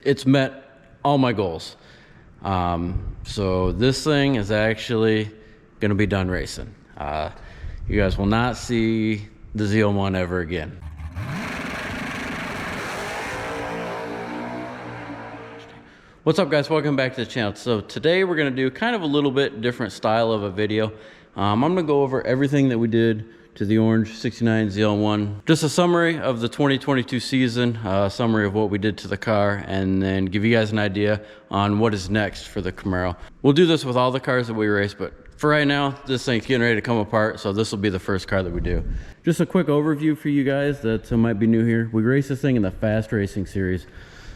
it's met all my goals. So this thing is actually gonna be done racing. You guys will not see the ZL1 ever again. What's up, guys? Welcome back to the channel. So today we're gonna do kind of a little bit different style of a video. I'm gonna go over everything that we did to the orange 69 ZL1. Just a summary of the 2022 season, a summary of what we did to the car, and then give you guys an idea on what is next for the Camaro. We'll do this with all the cars that we race, but for right now, this thing's getting ready to come apart, so this will be the first car that we do. Just a quick overview for you guys that might be new here. We race this thing in the Fast Racing Series.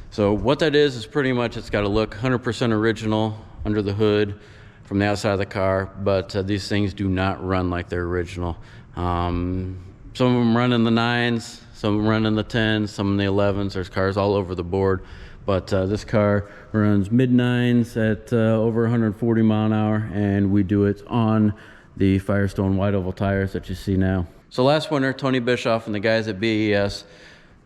So what that is pretty much, it's got to look 100% original under the hood from the outside of the car, but these things do not run like they're original. Some of them run in the 9s, some of them run in the 10s, some in the 11s. There's cars all over the board, but this car runs mid-9s at over 140 mile an hour, and we do it on the Firestone wide oval tires that you see now. So last winter, Tony Bischoff and the guys at BES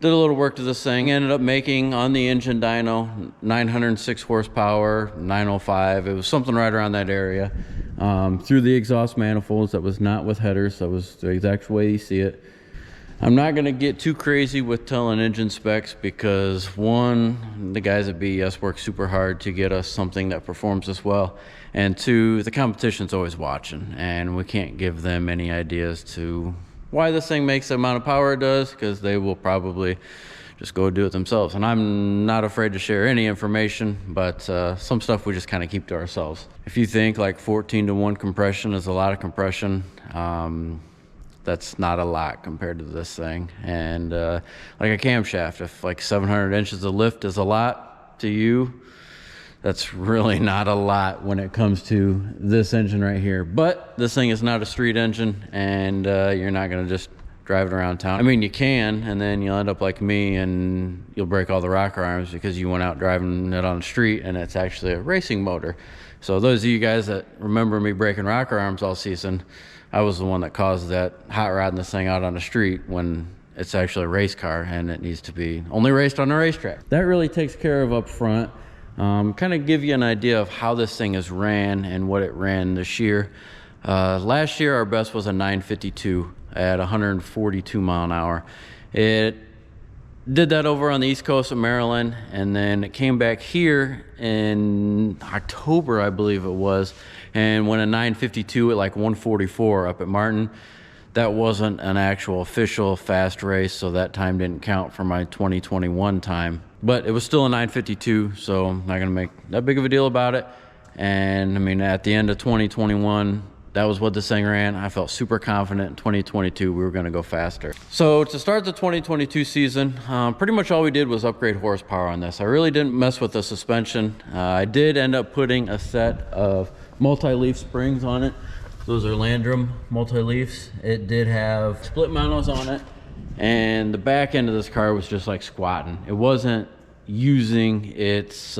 did a little work to this thing. Ended up making on the engine dyno 906 horsepower, 905. It was something right around that area. Through the exhaust manifolds, that was not with headers. That was the exact way you see it. I'm not gonna get too crazy with telling engine specs because one, the guys at BES work super hard to get us something that performs this well. And two, the competition's always watching and we can't give them any ideas to why this thing makes the amount of power it does, because they will probably just go do it themselves. And I'm not afraid to share any information, but some stuff we just kind of keep to ourselves. If you think like 14-to-1 compression is a lot of compression, that's not a lot compared to this thing. And like a camshaft, if like 700 inches of lift is a lot to you, that's really not a lot when it comes to this engine right here. But this thing is not a street engine, and you're not gonna just drive it around town. I mean, you can, and then you'll end up like me and you'll break all the rocker arms because you went out driving it on the street and it's actually a racing motor. So those of you guys that remember me breaking rocker arms all season, I was the one that caused that hot rodding this thing out on the street when it's actually a race car and it needs to be only raced on a racetrack. That really takes care of up front. Kind of give you an idea of how this thing is ran and what it ran this year. Last year our best was a 952 at 142 mile an hour. It did that over on the east coast of Maryland, and then it came back here in October, I believe it was, and went a 952 at like 144 up at Martin. That wasn't an actual official fast race, so that time didn't count for my 2021 time. But it was still a 952, so I'm not gonna make that big of a deal about it. And I mean, at the end of 2021, that was what this thing ran. I felt super confident in 2022 we were gonna go faster. So to start the 2022 season, pretty much all we did was upgrade horsepower on this. I really didn't mess with the suspension. I did end up putting a set of multi-leaf springs on it. Those are Landrum multi-leafs. It did have split monos on it, and the back end of this car was just like squatting. It wasn't using its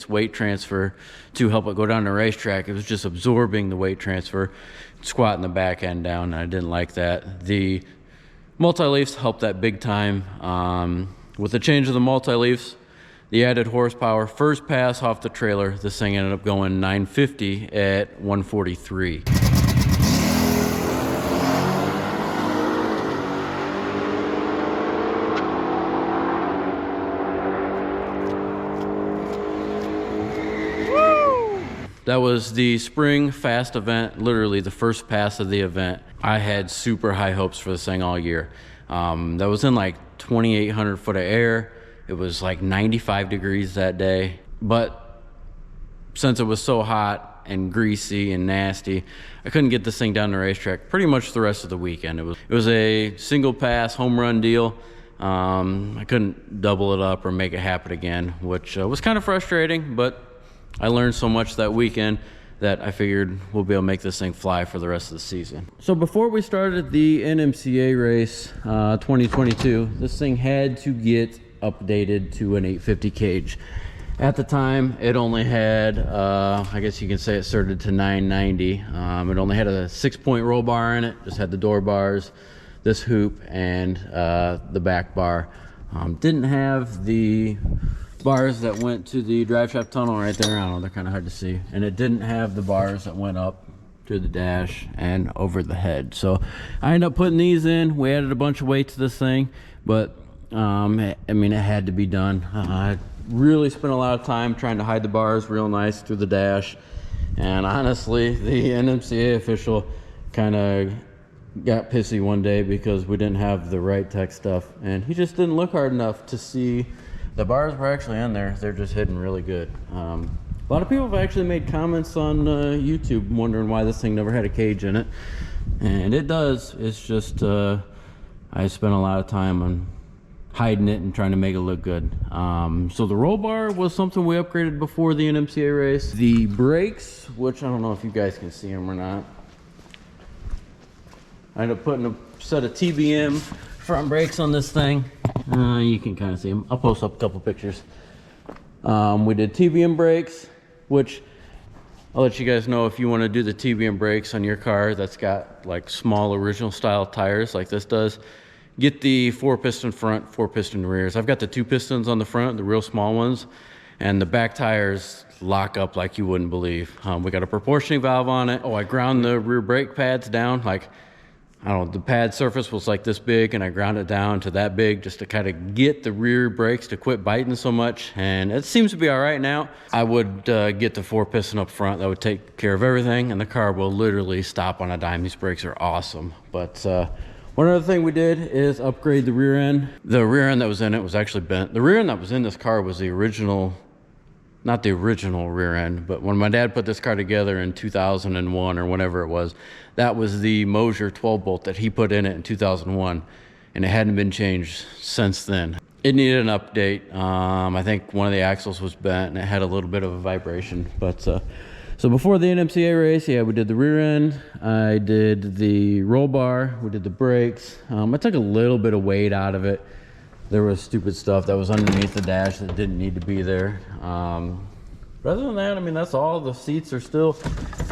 weight transfer to help it go down the racetrack. It was just absorbing the weight transfer, squatting the back end down, and I didn't like that. The multi-leafs helped that big time. With the change of the multi-leafs, the added horsepower, first pass off the trailer, this thing ended up going 950 at 143. That was the spring fast event, literally the first pass of the event. I had super high hopes for this thing all year. That was in like 2,800 foot of air. It was like 95 degrees that day. But since it was so hot and greasy and nasty, I couldn't get this thing down the racetrack pretty much the rest of the weekend. It was a single pass home run deal. I couldn't double it up or make it happen again, which was kind of frustrating, but I learned so much that weekend that I figured we'll be able to make this thing fly for the rest of the season. So before we started the NMCA race 2022, this thing had to get updated to an 850 cage. At the time, it only had, I guess you can say it started to 990. It only had a 6-point roll bar in it, just had the door bars, this hoop, and the back bar. Didn't have the bars that went to the drive shaft tunnel right there. I don't know, they're kind of hard to see. And it didn't have the bars that went up to the dash and over the head. So I ended up putting these in. We added a bunch of weight to this thing, but I mean, it had to be done. I really spent a lot of time trying to hide the bars real nice through the dash. And honestly, the NMCA official kind of got pissy one day because we didn't have the right tech stuff, and he just didn't look hard enough to see the bars were actually in there. They're just hidden really good. A lot of people have actually made comments on YouTube wondering why this thing never had a cage in it, and it does. It's just I spent a lot of time on hiding it and trying to make it look good. So the roll bar was something we upgraded before the NMCA race. The brakes, which I don't know if you guys can see them or not, I ended up putting a set of TBM front brakes on this thing. You can kind of see them. I'll post up a couple pictures. We did TBM brakes, which I'll let you guys know if you want to do the TBM brakes on your car that's got like small original style tires like this does. Get the 4-piston front, 4-piston rears. I've got the 2 pistons on the front, the real small ones, and the back tires lock up like you wouldn't believe. We got a proportioning valve on it. Oh, I ground the rear brake pads down. Like, I don't know, the pad surface was like this big, and I ground it down to that big just to kind of get the rear brakes to quit biting so much. And it seems to be all right now. I would get the 4-piston up front. That would take care of everything, and the car will literally stop on a dime. These brakes are awesome. But one other thing we did is upgrade the rear end. The rear end that was in it was actually bent. The rear end that was in this car was the original, not the original rear end, but when my dad put this car together in 2001 or whenever it was, that was the Mosier 12 bolt that he put in it in 2001, and it hadn't been changed since then. It needed an update. I think one of the axles was bent and it had a little bit of a vibration. But so before the NMCA race, yeah, we did the rear end, I did the roll bar, we did the brakes. I took a little bit of weight out of it. There was stupid stuff that was underneath the dash that didn't need to be there. But other than that, I mean, that's all. The seats are still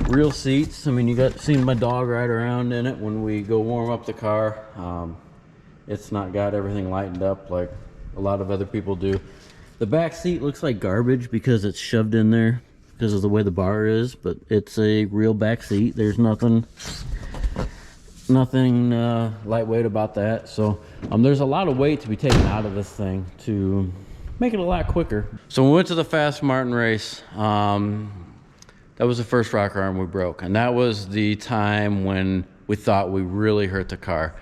real seats. I mean, you got seen my dog ride around in it when we go warm up the car. It's not got everything lightened up like a lot of other people do. The back seat looks like garbage because it's shoved in there because of the way the bar is, but it's a real back seat. There's nothing lightweight about that. So there's a lot of weight to be taken out of this thing to make it a lot quicker. So we went to the Fast Martin race. That was the first rocker arm we broke, and that was the time when we thought we really hurt the car.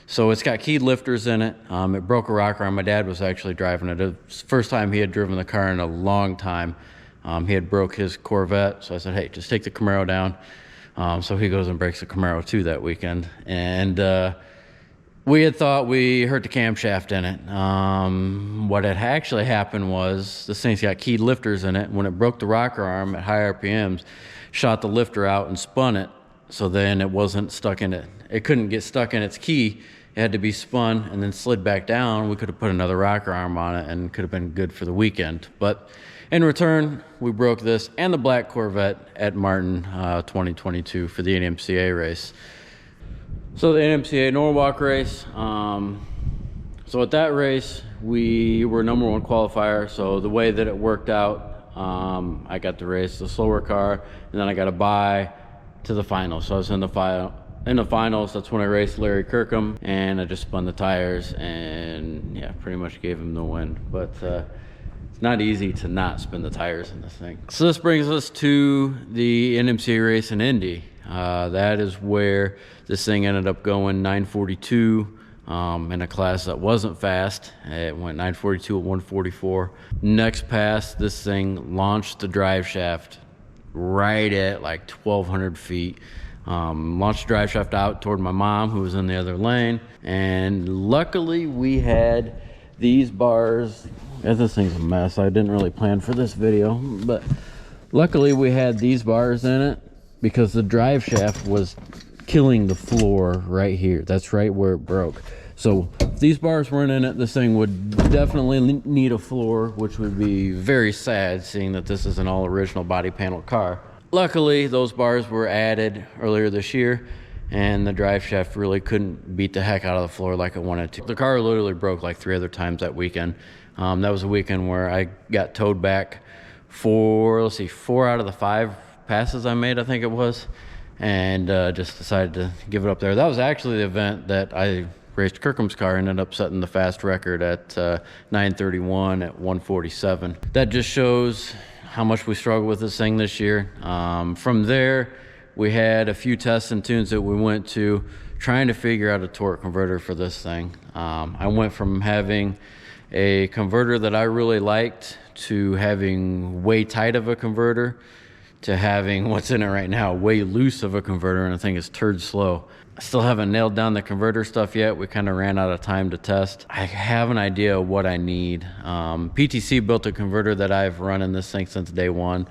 So it's got keyed lifters in it. It broke a rocker arm. My dad was actually driving it. It was the first time he had driven the car in a long time. He had broke his Corvette, so I said, hey, just take the Camaro down. So he goes and breaks the Camaro too that weekend. And we had thought we hurt the camshaft in it. What had actually happened was this thing's got keyed lifters in it. When it broke the rocker arm at high RPMs, shot the lifter out and spun it. So then it wasn't stuck in it. It couldn't get stuck in its key. It had to be spun and then slid back down. We could have put another rocker arm on it and could have been good for the weekend. But in return, we broke this and the black Corvette at Martin 2022 for the NMCA race. So the NMCA Norwalk race. So at that race, we were #1 qualifier. So the way that it worked out, I got to race the slower car, and then I got a bye to the finals. So I was in the finals. That's when I raced Larry Kirkham, and I just spun the tires and yeah, pretty much gave him the win. But it's not easy to not spin the tires in this thing. So this brings us to the NMCA race in Indy. That is where this thing ended up going 942 in a class that wasn't fast. It went 942 at 144. Next pass, this thing launched the drive shaft right at like 1,200 feet. Launched the drive shaft out toward my mom, who was in the other lane. And luckily we had these bars. This thing's a mess. I didn't really plan for this video, but luckily we had these bars in it because the drive shaft was killing the floor right here. That's right where it broke. So if these bars weren't in it, this thing would definitely need a floor, which would be very sad seeing that this is an all original body panel car. Luckily, those bars were added earlier this year, and the drive shaft really couldn't beat the heck out of the floor like it wanted to. The car literally broke like 3 other times that weekend. That was a weekend where I got towed back for, let's see, 4 out of the 5 passes I made, I think it was, and just decided to give it up there. That was actually the event that I raced Kirkham's car, ended up setting the fast record at 9:31 at 1:47. That just shows how much we struggled with this thing this year. From there, we had a few tests and tunes that we went to trying to figure out a torque converter for this thing. I went from having a converter that I really liked to having way tight of a converter to having what's in it right now, way loose of a converter, and I think it's turd slow. I still haven't nailed down the converter stuff yet. We kind of ran out of time to test. I have an idea of what I need. PTC built a converter that I've run in this thing since day one,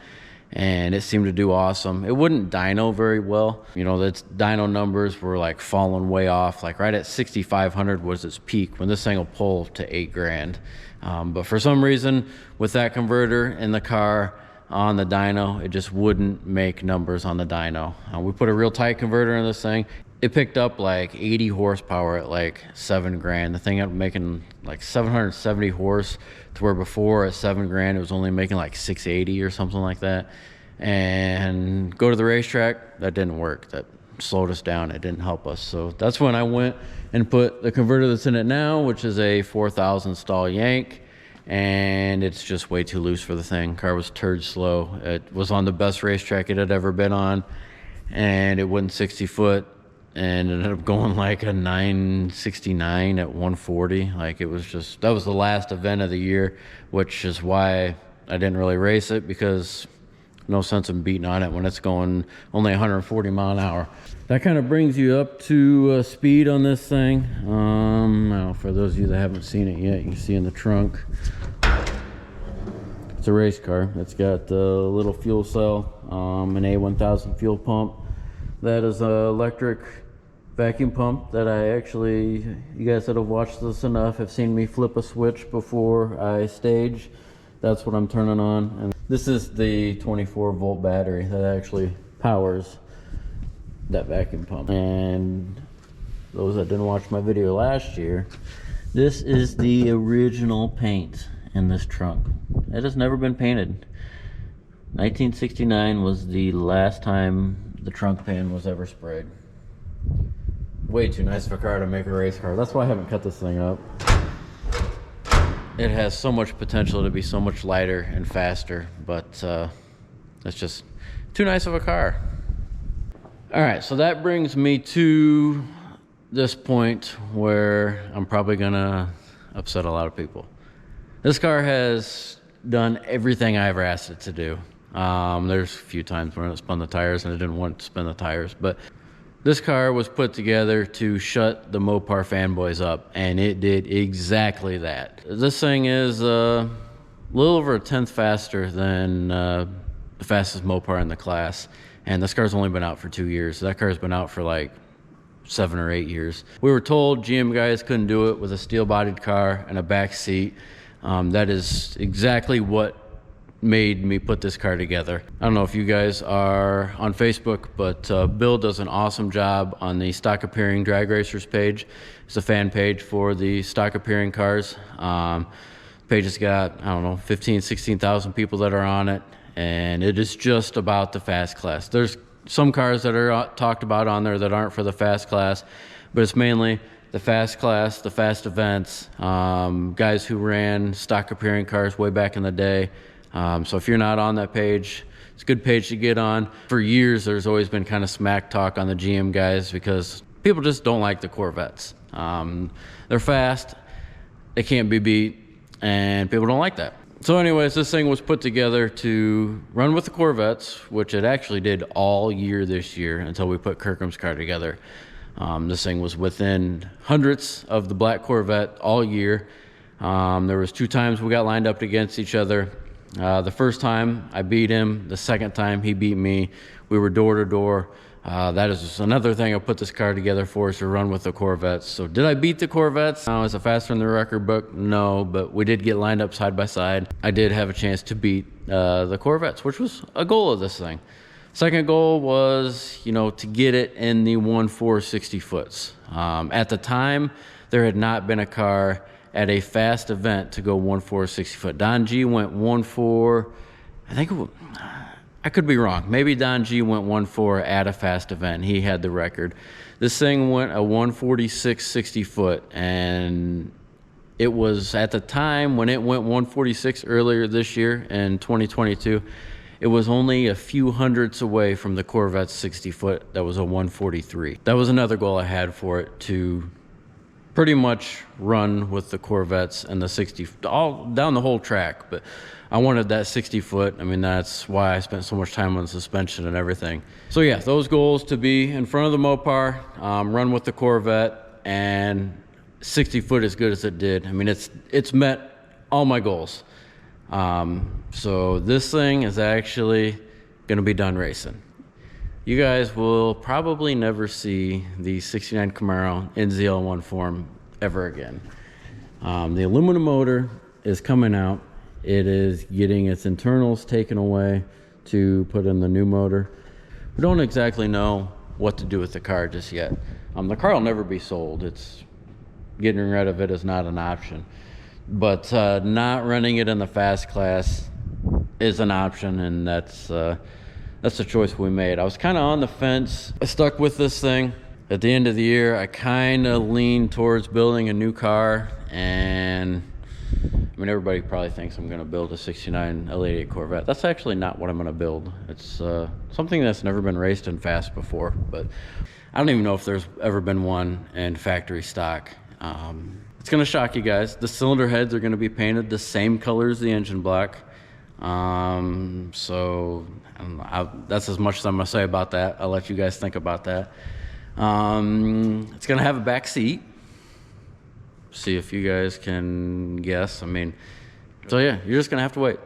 and it seemed to do awesome. It wouldn't dyno very well. You know, its dyno numbers were like falling way off. Like right at 6,500 was its peak when this thing will pull to 8 grand. But for some reason, with that converter in the car on the dyno, it just wouldn't make numbers on the dyno. We put a real tight converter in this thing. It picked up like 80 horsepower at like 7 grand. The thing ended up making like 770 horse, to where before at 7 grand it was only making like 680 or something like that. And go to the racetrack, that didn't work. That slowed us down. It didn't help us. So that's when I went and put the converter that's in it now, which is a 4,000 stall yank, and it's just way too loose for the thing. Car was turd slow. It was on the best racetrack it had ever been on, and it wouldn't 60 foot. And it ended up going like a 969 at 140. Like it was just, that was the last event of the year, which is why I didn't really race it, because no sense in beating on it when it's going only 140 mile an hour. That kind of brings you up to speed on this thing. Now for those of you that haven't seen it yet, you can see in the trunk, it's a race car. It's got a little fuel cell, an A1000 fuel pump. That is an electric vacuum pump that I actually, you guys that have watched this enough have seen me flip a switch before I stage. That's what I'm turning on. And this is the 24 volt battery that actually powers that vacuum pump. And those that didn't watch my video last year, this is the original paint in this trunk. It has never been painted. 1969 was the last time the trunk pan was ever sprayed. Way too nice of a car to make a race car. That's why I haven't cut this thing up. It has so much potential to be so much lighter and faster, but it's just too nice of a car. All right, so that brings me to this point where I'm probably gonna upset a lot of people. This car has done everything I ever asked it to do. There's a few times when it spun the tires and it didn't want to spin the tires, but this car was put together to shut the Mopar fanboys up, and it did exactly that. This thing is a little over a tenth faster than the fastest Mopar in the class, and this car's only been out for 2 years. That car's been out for like 7 or 8 years. We were told GM guys couldn't do it with a steel-bodied car and a back seat. That is exactly what made me put this car together. I don't know if you guys are on Facebook, but Bill does an awesome job on the Stock Appearing Drag Racers page. It's a fan page for the stock appearing cars. Page has got, I don't know, 15, 16,000 people that are on it, and it is just about the fast class. There's some cars that are talked about on there that aren't for the fast class, but it's mainly the fast class, the fast events, guys who ran stock appearing cars way back in the day. So if you're not on that page, it's a good page to get on. For years, there's always been kind of smack talk on the GM guys because people just don't like the Corvettes. They're fast, they can't be beat, and people don't like that. So anyways, this thing was put together to run with the Corvettes, which it actually did all year this year until we put Kirkham's car together. This thing was within hundredths of the black Corvette all year. There was 2 times we got lined up against each other. The first time I beat him, the second time he beat me. We were door to door. That is just another thing I put this car together for, is to run with the Corvettes. So did I beat the Corvettes? Is it faster in the record book? No, but we did get lined up side by side. I did have a chance to beat the Corvettes, which was a goal of this thing. Second goal was, you know, to get it in the 1.4 60 foots. At the time, there had not been a car at a fast event to go 1.4 60 foot. Don G went 1.4, I think, I could be wrong. Maybe Don G went 1.4 at a fast event. He had the record. This thing went a 146 60 foot, and it was at the time when it went 146 earlier this year in 2022, it was only a few hundredths away from the Corvette's 60 foot that was a 143. That was another goal I had for it, to pretty much run with the Corvettes and the 60, all down the whole track. But I wanted that 60 foot. I mean, that's why I spent so much time on suspension and everything. So yeah, those goals: to be in front of the Mopar, run with the Corvette, and 60 foot as good as it did. I mean, it's met all my goals. So this thing is actually gonna be done racing. You guys will probably never see the 69 Camaro in ZL1 form ever again. The aluminum motor is coming out. It is getting its internals taken away to put in the new motor. We don't exactly know what to do with the car just yet. The car will never be sold. It's getting rid of it is not an option. But not running it in the fast class is an option, and that's the choice we made. I was kind of on the fence. I stuck with this thing. At the end of the year, I kind of leaned towards building a new car, and I mean, everybody probably thinks I'm going to build a 69 L88 Corvette. That's actually not what I'm going to build. It's something that's never been raced in fast before, but I don't even know if there's ever been one in factory stock. It's going to shock you guys. The cylinder heads are going to be painted the same color as the engine block. So I don't know, that's as much as I'm going to say about that. I'll let you guys think about that. It's going to have a back seat. See if you guys can guess. I mean, so yeah, you're just going to have to wait.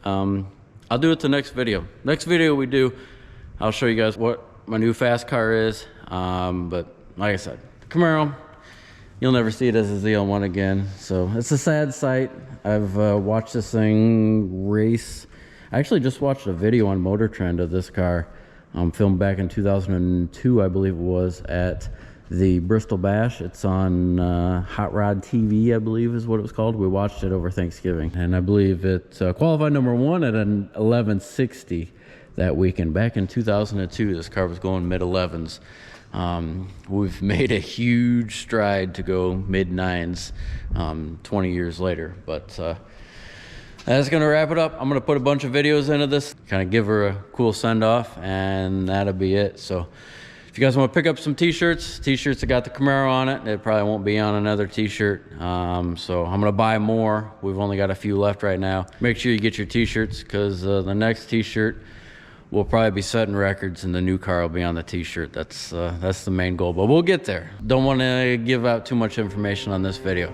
I'll do it the next video. Next video we do, I'll show you guys what my new fast car is. But like I said, the Camaro, you'll never see it as a ZL1 again. So it's a sad sight. I've watched this thing race. I actually just watched a video on Motor Trend of this car, filmed back in 2002, I believe it was, at the Bristol Bash. It's on Hot Rod TV, I believe is what it was called. We watched it over Thanksgiving, and I believe it qualified #1 at an 1160 that weekend. Back in 2002, this car was going mid-11s. We've made a huge stride to go mid-9s 20 years later, but that's gonna wrap it up. I'm gonna put a bunch of videos into this, kind of give her a cool send-off, and that'll be it. So if you guys want to pick up some t-shirts that got the Camaro on it, it probably won't be on another t-shirt. So I'm gonna buy more. We've only got a few left right now. Make sure you get your t-shirts, because the next t-shirt will probably be setting records, and the new car will be on the t-shirt. That's the main goal, but we'll get there. Don't want to give out too much information on this video.